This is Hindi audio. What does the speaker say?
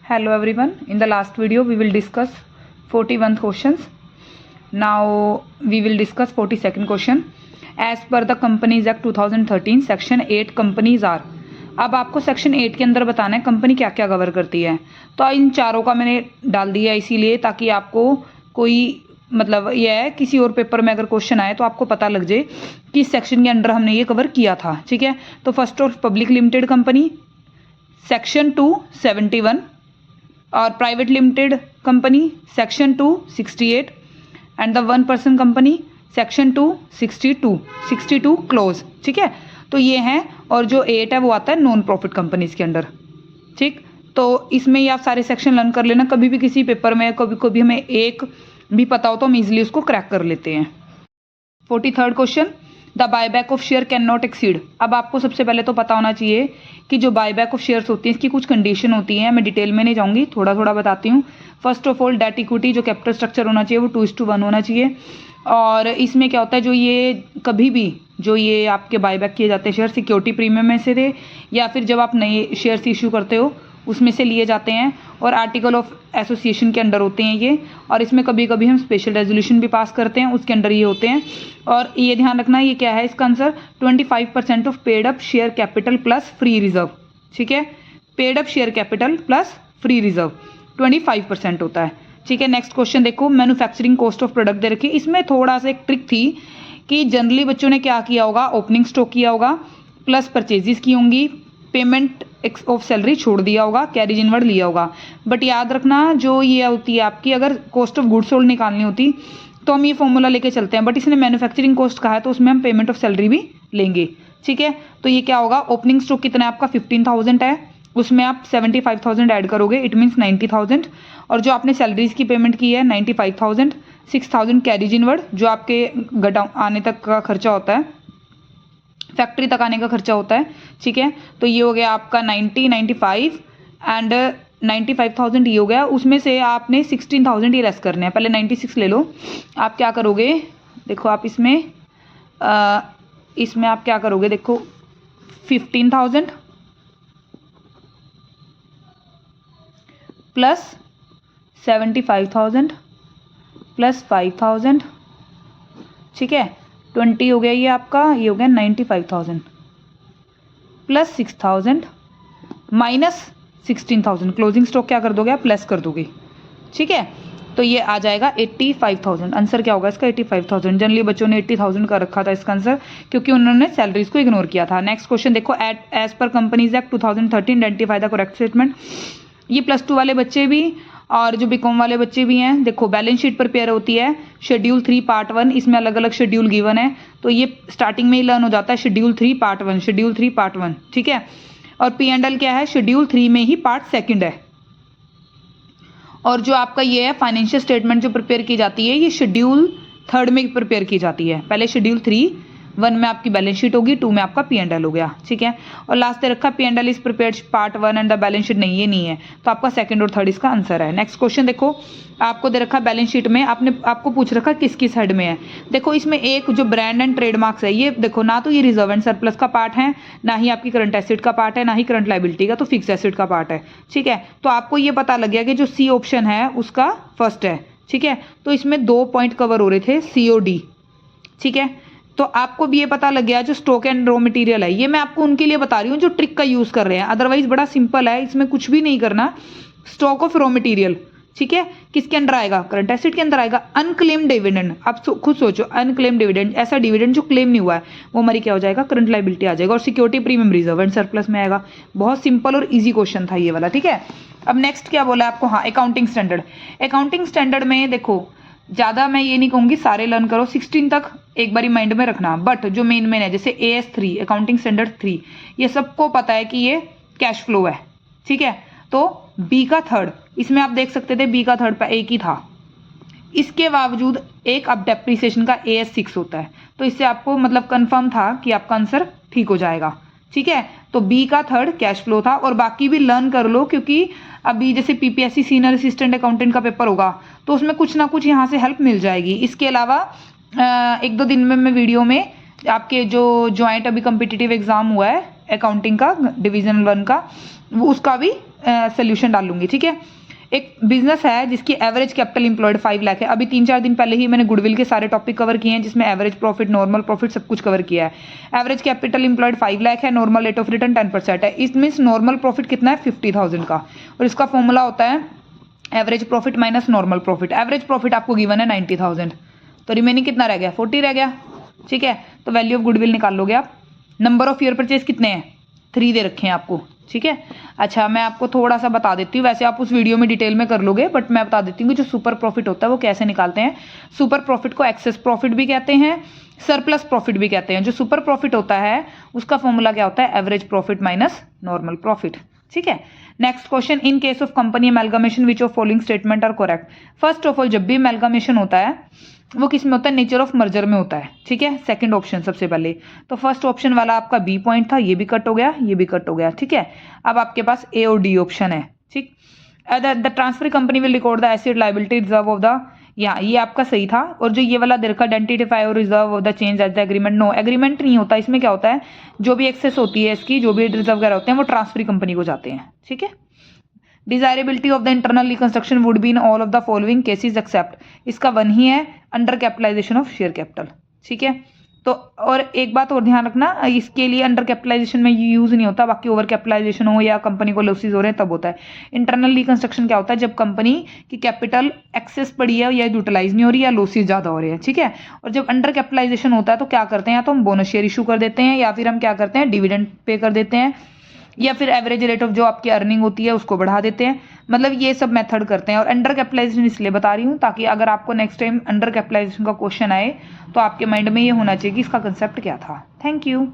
Hello everyone, in the last video we will discuss 41th questions. Now we will discuss 42nd question. As per the Companies Act 2013 section 8 companies are. अब आपको सेक्शन 8 के अंदर बताना है कंपनी क्या क्या कवर करती है। तो इन चारों का मैंने डाल दिया इसीलिए ताकि आपको कोई मतलब यह है किसी और पेपर में अगर क्वेश्चन आए तो आपको पता लग जाए कि सेक्शन के अंदर हमने ये कवर किया था। ठीक है, तो first of public limited company section 271 और private limited company section 268 and the one person company section 262 close. ठीक है, तो ये हैं और जो 8 है वो आता है नॉन प्रॉफिट कंपनीज के अंडर। ठीक, तो इसमें ये आप सारे सेक्शन लर्न कर लेना, कभी भी किसी पेपर में कभी हमें एक भी पता हो तो हम इजीली उसको क्रैक कर लेते हैं। 43rd question, the buyback of share can not exceed. अब आपको सबसे पहले तो पता होना चाहिए कि जो बायबैक ऑफ शेयर्स होती हैं इसकी कुछ कंडीशन होती हैं। मैं डिटेल में नहीं जाऊंगी, थोड़ा थोड़ा बताती हूँ। First of all debt equity जो कैपिटल स्ट्रक्चर होना चाहिए वो 2:1 होना चाहिए। और इसमें क्या होता है, जो ये कभी भी जो ये आपके बायबैक किए जाते हैं शेयर सिक्योरिटी प्रीमियम में से थे या फिर जब आप नए शेयर्स इशू करते हो उसमें से लिए जाते हैं और आर्टिकल ऑफ एसोसिएशन के अंडर होते हैं ये। और इसमें कभी कभी हम स्पेशल रेजोल्यूशन भी पास करते हैं, उसके अंडर ये होते हैं। और ये ध्यान रखना ये क्या है इसका answer 25% of paid up share capital plus free reserve. ठीक है, paid up share capital plus free reserve 25% होता है। ठीक है, नेक्स्ट क्वेश्चन देखो, मैन्युफैक्चरिंग कॉस्ट ऑफ प्रोडक्ट दे रखी है। इसमें थोड़ा सा एक ट्रिक थी कि जनरली बच्चों ने क्या किया होगा, ओपनिंग स्टॉक किया होगा प्लस परचेजेस की होंगी, पेमेंट ऑफ सैलरी छोड़ दिया होगा, कैरेज इनवर्ड लिया होगा। बट याद रखना जो ये होती है आपकी अगर कॉस्ट ऑफ गुड्स सोल्ड निकालनी होती तो हम ये फॉर्मूला लेके चलते हैं, बट इसने मैन्युफैक्चरिंग कॉस्ट कहा है तो उसमें हम पेमेंट ऑफ सैलरी भी लेंगे। ठीक है, तो ये क्या होगा, ओपनिंग स्टॉक कितना है आपका 15,000 है, उसमें आप 75,000 ऐड करोगे, इट मीन्स 90,000। और जो आपने सैलरीज की पेमेंट की है 95,000, 6,000 कैरेज इनवर्ड जो आपके आने तक का खर्चा होता है, फैक्ट्री तक आने का खर्चा होता है। ठीक है, तो ये हो गया आपका 95 एंड 95,000 ये हो गया। उसमें से आपने 16,000 ये लेस करने हैं, पहले 96 ले लो। आप क्या करोगे देखो, आप इसमें आप क्या करोगे देखो 15,000 प्लस 75,000 प्लस 5,000। ठीक है, 20 हो गया ये आपका, ये हो गया 95,000 प्लस 6,000 माइनस 16,000। क्लोजिंग स्टॉक क्या कर दोगे आप, प्लस कर दोगे। ठीक है, तो ये आ जाएगा 85,000। आंसर क्या होगा इसका 85,000। जनरली बच्चों ने 80,000 का रखा था इसका आंसर क्योंकि उन्होंने सैलरीज को इग्नोर किया था। नेक्स्ट क्वेश्चन देखो, as per companies act 2013 identify the correct statement. ये +2 वाले बच्चे भी और जो बीकॉम वाले बच्चे भी हैं, देखो बैलेंस शीट प्रिपेयर होती है शेड्यूल 3 पार्ट 1, इसमें अलग अलग शेड्यूल गिवन है तो ये स्टार्टिंग में ही लर्न हो जाता है शेड्यूल 3 पार्ट 1, शेड्यूल 3 पार्ट 1। ठीक है, और P&L क्या है शेड्यूल 3 में ही पार्ट 2 है। और जो आपका ये है फाइनेंशियल स्टेटमेंट जो प्रिपेयर की जाती है ये शेड्यूल 3 में प्रिपेयर की जाती है। पहले शेड्यूल 3(1) में आपकी बैलेंस शीट होगी, 2 में आपका P&L हो गया। ठीक है, और लास्ट दे रखा P&L is prepared part 1 and the balance sheet नहीं, ये नहीं है तो आपका 2nd और 3rd इसका आंसर है। नेक्स्ट क्वेश्चन देखो, आपको दे रखा बैलेंस शीट में आपको पूछ रखा किस किस हेड में है। देखो इसमें एक जो ब्रांड एंड ट्रेडमार्क्स है ये देखो ना तो ये रिजर्व एंड सरप्लस का पार्ट है, ना ही आपकी करंट एसेट का पार्ट है, ना ही करंट लायबिलिटी का, तो फिक्स एसेट का पार्ट है। ठीक है, तो आपको ये पता लग गया कि जो सी ऑप्शन है उसका फर्स्ट है। ठीक है, तो इसमें 2 पॉइंट कवर हो रहे थे COD। ठीक है, तो आपको भी ये पता लग गया जो स्टॉक एंड रॉ मटेरियल है, ये मैं आपको उनके लिए बता रही हूँ जो ट्रिक का यूज कर रहे हैं, अदरवाइज बड़ा सिंपल है, इसमें कुछ भी नहीं करना। स्टॉक ऑफ रॉ मटेरियल, ठीक है, किसके अंदर आएगा, करंट एसेट के अंदर आएगा। अनक्लेम डिविडेंड, आप खुद सोचो अनक्लेम डिविडेंड, ऐसा डिविडेंड जो क्लेम नहीं हुआ है वो हमारी क्या हो जाएगा, करंट लायबिलिटी आ जाएगा। और security premium reserve and surplus में आएगा। बहुत सिंपल और इजी क्वेश्चन था ये वाला। ठीक है, अब नेक्स्ट क्या बोला आपको, हाँ अकाउंटिंग स्टैंडर्ड। अकाउंटिंग स्टैंडर्ड में देखो ज़्यादा मैं ये नहीं कहूँगी सारे लर्न करो, 16 तक एक बारी माइंड में रखना, बट जो मेन है जैसे AS3 अकाउंटिंग स्टैंडर्ड 3 ये सबको पता है कि ये कैश फ्लो है। ठीक है, तो B का 3rd, इसमें आप देख सकते थे B का 3rd पे एक ही था, इसके बावजूद एक अब डेप्रीसिएशन का AS6 होता है, तो इससे आपको मतलब कंफर्म था कि आपका आंसर ठीक हो जाएगा। ठीक है, तो B का 3rd कैश फ्लो था और बाकी भी लर्न कर लो क्योंकि अभी जैसे PPSC सीनियर असिस्टेंट अकाउंटेंट का पेपर होगा तो उसमें कुछ ना कुछ यहाँ से हेल्प मिल जाएगी। इसके अलावा 1-2 दिन में मैं वीडियो में आपके जो ज्वाइंट अभी कम्पिटिटिव एग्जाम हुआ है अकाउंटिंग का डिवीजन 1 का, उसका भी सोल्यूशन डालूंगी, ठीक है। एक बिजनेस है जिसकी एवरेज कैपिटल इंप्लॉयड 5 लाख है। अभी 3-4 दिन पहले ही मैंने गुडविल के सारे टॉपिक कवर किए हैं, जिसमें एवरेज प्रॉफिट, नॉर्मल प्रॉफिट सब कुछ कवर किया है। एवरेज कैपिटल इंप्लॉयड 5 लाख है, नॉर्मल रेट ऑफ रिटर्न 10% है। इस मीन्स नॉर्मल प्रॉफिट कितना है 50,000 का, और इसका फॉर्मूला होता है average profit minus normal profit. Average profit आपको गिवन है 90,000, तो रिमेनिंग कितना रह गया 40 रह गया, ठीक है। तो वैल्यू ऑफ गुडविल निकाल लोगे आप। नंबर ऑफ ईयर परचेज कितने हैं 3 दे रखे हैं आपको, ठीक है। अच्छा मैं आपको थोड़ा सा बता देती हूँ, वैसे आप उस वीडियो में डिटेल में कर लोगे, बट मैं बता देती हूँ कि जो सुपर प्रॉफिट होता है वो कैसे निकालते हैं। सुपर प्रॉफिट को एक्सेस प्रॉफिट भी कहते हैं, सरप्लस प्रॉफिट भी कहते हैं। जो सुपर प्रॉफिट होता है उसका फॉर्मूला क्या होता है, average profit minus normal profit, ठीक है। Next question, in case of company amalgamation which of following statement are correct. First of all जब भी अमेलगमेशन होता है वो किस में होता है, नेचर ऑफ मर्जर में होता है, ठीक है। सेकंड ऑप्शन सबसे पहले, तो फर्स्ट ऑप्शन वाला आपका बी पॉइंट था, ये भी कट हो गया, ये भी कट हो गया, ठीक है। अब आपके पास ए और डी ऑप्शन है, ठीक। The transfer company will record the asset liability reserve of the, यहाँ ये आपका सही था। और जो ये वाला दे रखा आइडेंटिफाई और reserve of the change as the agreement, no agreement नहीं होता इसमें। क्या होता है, जो भी एक्सेस होती है इसकी, जो भी रिजर्व वगैरह होते हैं वो ट्रांसफर कंपनी को जाते हैं, ठीक है। Desirability of the internal reconstruction would be in all of the following cases except, इसका 1 ही है, under capitalisation of share capital, ठीक है। तो और एक बात और ध्यान रखना, इसके लिए अंडर कैपिटलाइजेशन में यूज नहीं होता, बाकी ओवर कैपिटलाइजेशन हो या कंपनी को लॉसेज हो रहे हैं तब होता है। इंटरनल रिकंस्ट्रक्शन क्या होता है, जब कंपनी की कैपिटल एक्सेस पड़ी है या यूटिलाइज नहीं हो रही है या लॉसेज ज्यादा हो रहे हैं, ठीक है। और जब अंडर कैपिटलाइजेशन होता है तो क्या करते हैं, या तो हम बोनस शेयर इशू कर देते हैं, या फिर हम क्या करते हैं डिविडेंड पे कर देते हैं, या फिर एवरेज रेट ऑफ जो आपकी अर्निंग होती है उसको बढ़ा देते हैं। मतलब ये सब मेथड करते हैं। और अंडर कैपिटलाइजेशन इसलिए बता रही हूँ ताकि अगर आपको नेक्स्ट टाइम अंडर कैपिटलाइजेशन का क्वेश्चन आए तो आपके माइंड में ये होना चाहिए कि इसका कंसेप्ट क्या था। Thank you.